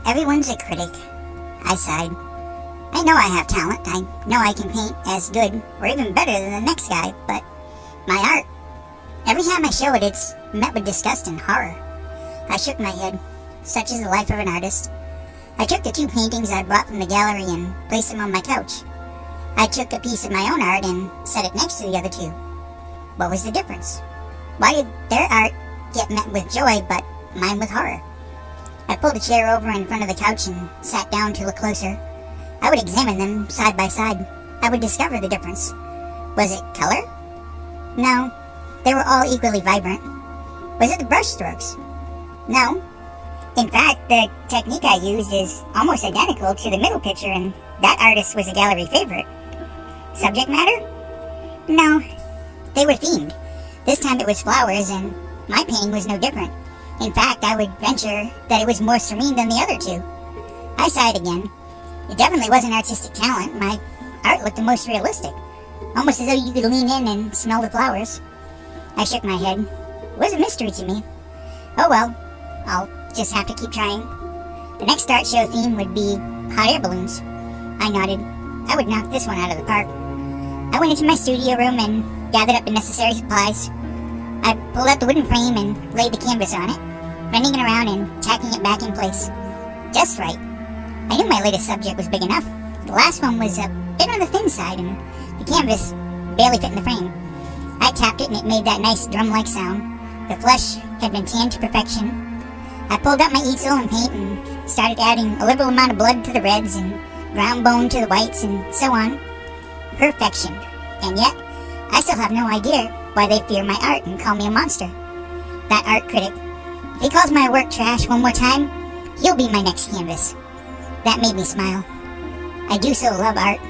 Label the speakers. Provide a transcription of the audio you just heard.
Speaker 1: Everyone's a critic, I sighed. I know I have talent. I know I can paint as good or even better than the next guy, but my art, every time I show it, it's met with disgust and horror. I shook my head. Such is the life of an artist. I took the 2 paintings I brought from the gallery and placed them on my couch. I took a piece of my own art and set it next to the other 2. What was the difference? Why did their art get met with joy, but mine with horror? I pulled a chair over in front of the couch and sat down to look closer. I would examine them side by side. I would discover the difference. Was it color? No, they were all equally vibrant. Was it the brush strokes? No. In fact, the technique I used is almost identical to the middle picture, and that artist was a gallery favorite. Subject matter? No, they were themed. This time it was flowers, and my painting was no different. In fact, I would venture that it was more serene than the other 2. I sighed again. It definitely wasn't artistic talent. My art looked the most realistic, almost as though you could lean in and smell the flowers. I shook my head. It was a mystery to me. Oh well, I'll just have to keep trying. The next art show theme would be hot air balloons. I nodded. I would knock this one out of the park. I went into my studio room and gathered up the necessary supplies. I pulled out the wooden frame and laid the canvas on it, bending it around and tacking it back in place. Just right. I knew my latest subject was big enough. The last one was a bit on the thin side, and the canvas barely fit in the frame. I tapped it and it made that nice drum-like sound. The flesh had been tanned to perfection. I pulled out my easel and paint and started adding a liberal amount of blood to the reds and ground bone to the whites and so on. Perfection. And yet, I still have no idea why they fear my art and call me a monster. That art critic. If he calls my work trash one more time, he'll be my next canvas. That made me smile. I do so love art.